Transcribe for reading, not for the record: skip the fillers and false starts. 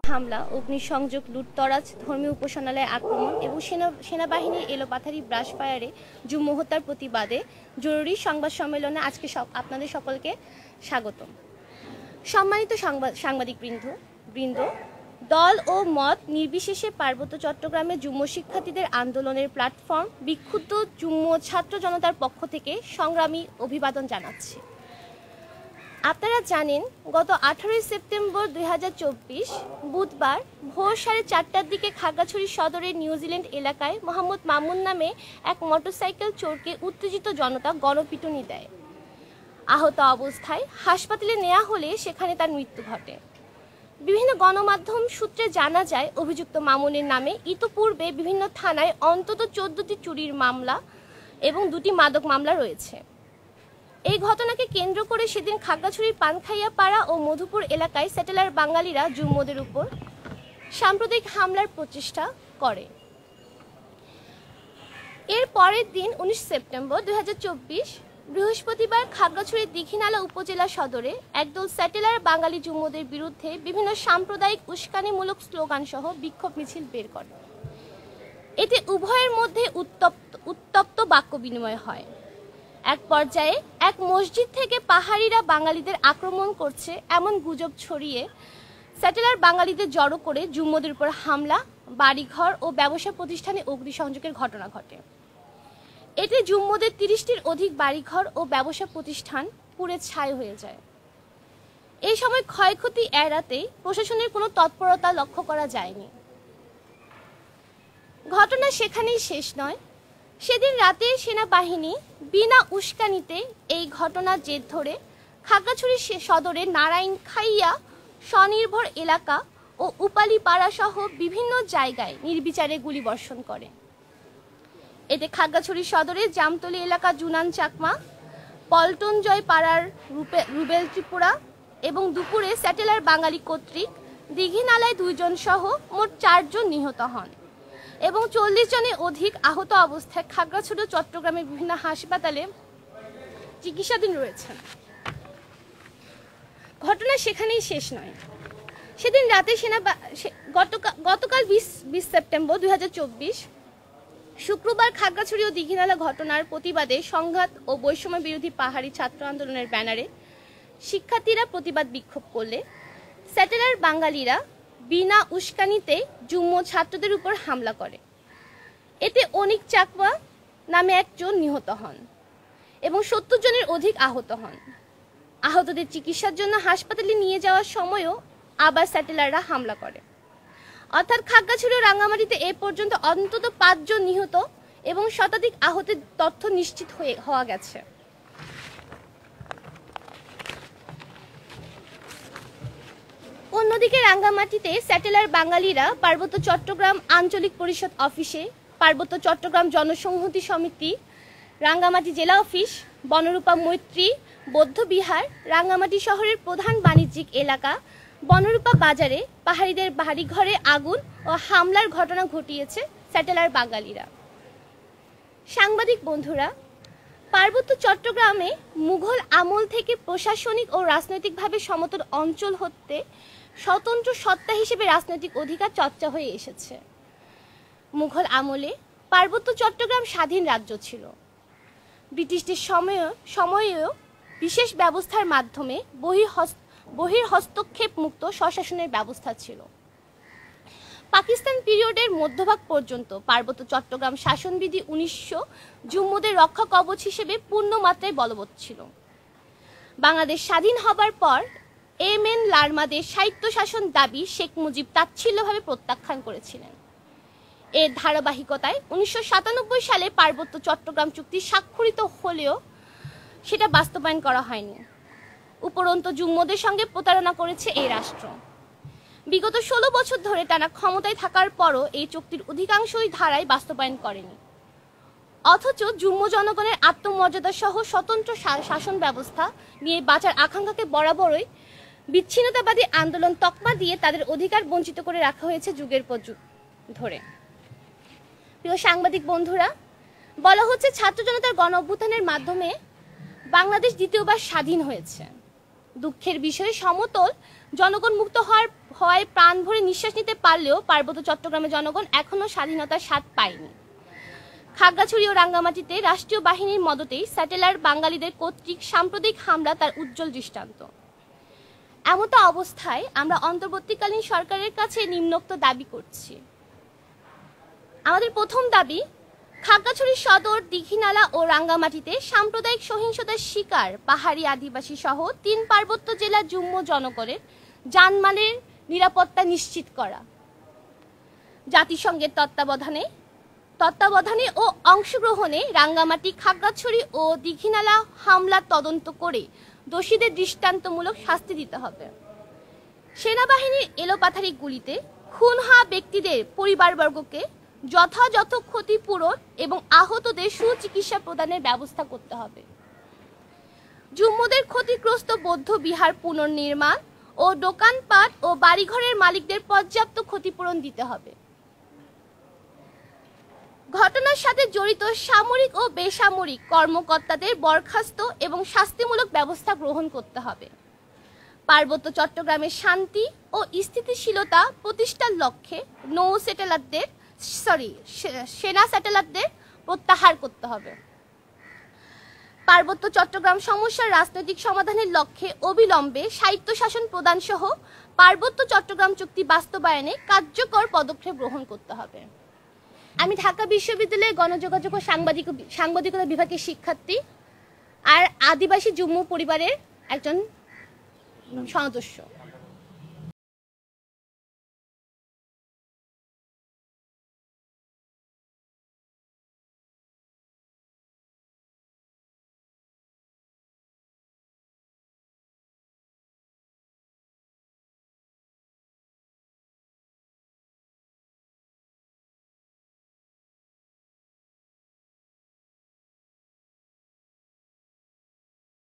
হামলা, অগ্নিসংযোগ, লুটতরাজ, ধর্মীয় উপাসনালয়ে আক্রমণ এবং সেনাবাহিনীর এলোপাথারি ব্রাশ ফায়ারে জুম্মু হত্যার প্রতিবাদে জরুরি সংবাদ সম্মেলনে আজকে আপনাদের সকলকে স্বাগতম। সম্মানিত সাংবাদিকবৃন্দ, দল ও মত নির্বিশেষে পার্বত্য চট্টগ্রামে জুম্মু শিক্ষার্থীদের আন্দোলনের প্ল্যাটফর্ম বিক্ষুব্ধ জুম্মু ছাত্র জনতার পক্ষ থেকে সংগ্রামী অভিবাদন জানাচ্ছি। আপনারা জানেন, গত 18 সেপ্টেম্বর 2024 বুধবার ভোর 4:30টার দিকে খাগড়াছড়ি সদরের নিউজিল্যান্ড এলাকায় মোহাম্মদ মামুন নামে এক মোটরসাইকেল চোরকে উত্তেজিত জনতা গণপিটুনি দেয়। আহত অবস্থায় হাসপাতালে নেওয়া হলে সেখানে তার মৃত্যু ঘটে। বিভিন্ন গণমাধ্যম সূত্রে জানা যায়, অভিযুক্ত মামুনের নামে ইতোপূর্বে বিভিন্ন থানায় অন্তত 14টি চুরির মামলা এবং 2টি মাদক মামলা রয়েছে। এই ঘটনাকে কেন্দ্র করে সেদিন খাগড়াছড়ির পানখাইয়া পাড়া ও মধুপুর এলাকায় স্যাটেলার বাঙালিরা জুম্মুদের উপর সাম্প্রদায়িক হামলার প্রচেষ্টা করে। এর পরের দিন 19 সেপ্টেম্বর 2024 বৃহস্পতিবার খাগড়াছড়ির দীঘিনালা উপজেলা সদরে একদল স্যাটেলার বাঙালি জুম্মুদের বিরুদ্ধে বিভিন্ন সাম্প্রদায়িক উস্কানিমূলক স্লোগান সহ বিক্ষোভ মিছিল বের করে। এতে উভয়ের মধ্যে উত্তপ্ত বাক্য বিনিময় হয়। এক পর্যায়ে এক মসজিদ থেকে পাহাড়িরা বাঙালিদের আক্রমণ করছে এমন গুজব ছড়িয়ে স্যাটেলার বাঙালিদের জড়ো করে জুম্মুদের উপর হামলা, বাড়িঘর ও ব্যবসা প্রতিষ্ঠানে অগ্নিসংযোগের ঘটনা ঘটে। এতে জুম্মুদের 30টির অধিক বাড়িঘর ও ব্যবসা প্রতিষ্ঠান পুড়ে ছাই হয়ে যায়। এই সময় ক্ষয়ক্ষতি এড়াতে প্রশাসনের কোনো তৎপরতা লক্ষ্য করা যায়নি। ঘটনা সেখানেই শেষ নয়। সেদিন রাতে সেনাবাহিনী বিনা উস্কানিতে এই ঘটনার জের ধরে খাগড়াছড়ি সদরের নারায়ণখাইয়া স্বনির্ভর এলাকা ও উপালিপাড়া সহ বিভিন্ন জায়গায় নির্বিচারে গুলিবর্ষণ করে। এতে খাগড়াছড়ি সদরের জামতলী এলাকা জুনান চাকমা, পল্টনজয় পাড়ার রুবেল ত্রিপুরা এবং দুপুরে স্যাটেলার বাঙালি কর্তৃক দীঘিনালায় 2 জন সহ মোট 4 জন নিহত হন এবং 40 জনের অধিক আহত অবস্থায় খাগড়াছড়ি ও চট্টগ্রামের বিভিন্ন হাসপাতালে চিকিৎসাধীন রয়েছেন। ঘটনা সেখানেই শেষ নয়। সেদিন রাতে গতকাল 20 সেপ্টেম্বর 2024 শুক্রবার খাগড়াছড়ি ও দীঘিনালা ঘটনার প্রতিবাদে সংঘাত ও বৈষম্য বিরোধী পাহাড়ি ছাত্র আন্দোলনের ব্যানারে শিক্ষার্থীরা প্রতিবাদ বিক্ষোভ করলে স্যাটেলার বাঙালিরা বিনা উস্কানিতে জুম্মু ছাত্রদের উপর হামলা করে। এতে অনিক চাকমা নামে একজন নিহত হন এবং 70 জনের অধিক আহত হন। আহতদের চিকিৎসার জন্য হাসপাতালে নিয়ে যাওয়ার সময়ও আবার স্যাটেলাররা হামলা করে। অর্থাৎ খাগড়াছড়ি ও রাঙ্গামাটিতে এ পর্যন্ত অন্তত 5 জন নিহত এবং শতাধিক আহতের তথ্য নিশ্চিত হওয়া গেছে। অন্যদিকে রাঙ্গামাটিতে স্যাটেলার বাঙালিরা পার্বত্য চট্টগ্রাম আঞ্চলিক পরিষদ অফিসে, পার্বত্য চট্টগ্রাম জনসংহতি সমিতি, রাঙ্গামাটি জেলা অফিস, বনরূপা মৈত্রী বৌদ্ধবিহার, রাঙ্গামাটি শহরের প্রধান বাণিজ্যিক এলাকা বনরূপা বাজারে পাহাড়িদের বাড়িঘরে আগুন ও হামলার ঘটনা ঘটিয়েছে স্যাটেলার বাঙালিরা। সাংবাদিক বন্ধুরা, পার্বত্য চট্টগ্রামে মুঘল আমল থেকে প্রশাসনিক ও রাজনৈতিকভাবে সমতল অঞ্চল হতে স্বতন্ত্র সত্তা হিসেবে রাজনৈতিক অধিকার চর্চা হয়ে এসেছে। মুঘল আমলে পার্বত্য চট্টগ্রাম স্বাধীন রাজ্য ছিল। ব্রিটিশদের সময়েও বিশেষ ব্যবস্থার মাধ্যমে বহির্হস্তক্ষেপ মুক্ত স্বশাসনের ব্যবস্থা ছিল। পাকিস্তান পিরিয়ডের মধ্যভাগ পর্যন্ত পার্বত্য চট্টগ্রাম শাসনবিধি 1900 জুম্মুদের রক্ষা কবচ হিসেবে পূর্ণ মাত্রায় বলবৎ ছিল। বাংলাদেশ স্বাধীন হবার পর এম.এন. লারমাদের স্বায়ত্তশাসন দাবি শেখ মুজিব তাচ্ছিল্যভাবে প্রত্যাখ্যান করেছিলেন। এর ধারাবাহিকতায় 1997 সালে পার্বত্য চট্টগ্রাম চুক্তি স্বাক্ষরিত হলেও সেটা বাস্তবায়ন করা হয়নি। উপরন্তু জুম্মুদের সঙ্গে প্রতারণা করেছে এই রাষ্ট্র। বিগত 16 বছর ধরে টানা ক্ষমতায় থাকার পরও এই চুক্তির অধিকাংশই ধারায় বাস্তবায়ন করেনি। অথচ জুম্মু জনগণের আত্মমর্যাদা সহ স্বতন্ত্র শাসন ব্যবস্থা নিয়ে বাঁচার আকাঙ্ক্ষাকে বরাবরই বিচ্ছিন্নতাবাদী আন্দোলন তকমা দিয়ে তাদের অধিকার বঞ্চিত করে রাখা হয়েছে যুগের পর যুগ ধরে। প্রিয় সাংবাদিক বন্ধুরা, বলা হচ্ছে ছাত্র জনতার গণ অভ্যুত্থানের মাধ্যমে বাংলাদেশ দ্বিতীয়বার স্বাধীন হয়েছে। দুঃখের বিষয়ে সমতল জনগণ মুক্ত ভয় প্রাণ ভরে নিঃশ্বাস নিতে পারলেও পার্বত্য চট্টগ্রামের জনগণ এখনও স্বাধীনতার স্বাদ পায়নি। খাগড়াছড়ি ও রাঙ্গামাটিতে রাষ্ট্রীয় বাহিনীর মদতেই স্যাটেলার বাঙালিদের কর্তৃক সাম্প্রতিক হামলা তার উজ্জ্বল দৃষ্টান্ত। এমতো অবস্থায় আমরা অন্তর্বর্তীকালীন সরকারের কাছে নিম্নোক্ত দাবি করছি। আমাদের প্রথম দাবি, খাগড়াছড়ি সদর, দীঘিনালা ও রাঙ্গামাটিতে সাম্প্রদায়িক সহিংসতার শিকার পাহাড়ি আদিবাসী সহ 3 পার্বত্য জেলা যুম্ম জনগণের জানমালের নিরাপত্তা নিশ্চিত করা। জাতিসংঘের তত্ত্বাবধানে ও অংশগ্রহণে রাঙ্গামাটি, খাগড়াছড়ি ও দীঘিনালা হামলা তদন্ত করে দোষীদের দৃষ্টান্তমূলক শাস্তি দিতে হবে। সেনাবাহিনীর এলোপাথারি গুলিতে খুন হওয়া ব্যক্তিদের পরিবারবর্গকে যথাযথ ক্ষতিপূরণ এবং আহতদের সুচিকিৎসা প্রদানের ব্যবস্থা করতে হবে। জুম্মদের ক্ষতিগ্রস্ত বৌদ্ধ বিহার পুনর্নির্মাণ ও দোকানপাট ও বাড়িঘরের মালিকদের পর্যাপ্ত ক্ষতিপূরণ দিতে হবে। ঘটনার সাথে জড়িত সামরিক ও বেসামরিক কর্মকর্তাদের বরখাস্ত এবং শাস্তিমূলক ব্যবস্থা গ্রহণ করতে হবে। পার্বত্য চট্টগ্রামের শান্তি ও স্থিতিশীলতা প্রতিষ্ঠার লক্ষ্যে সেনা স্যাটেলারদের প্রত্যাহার করতে হবে। পার্বত্য চট্টগ্রাম সমস্যার রাজনৈতিক সমাধানের লক্ষ্যে অবিলম্বে স্বায়ত্তশাসন প্রদান সহ পার্বত্য চট্টগ্রাম চুক্তি বাস্তবায়নে কার্যকর পদক্ষেপ গ্রহণ করতে হবে। আমি ঢাকা বিশ্ববিদ্যালয়ের গণযোগাযোগ ও সাংবাদিকতা বিভাগের শিক্ষার্থী আর আদিবাসী জুম্ম পরিবারের একজন সদস্য।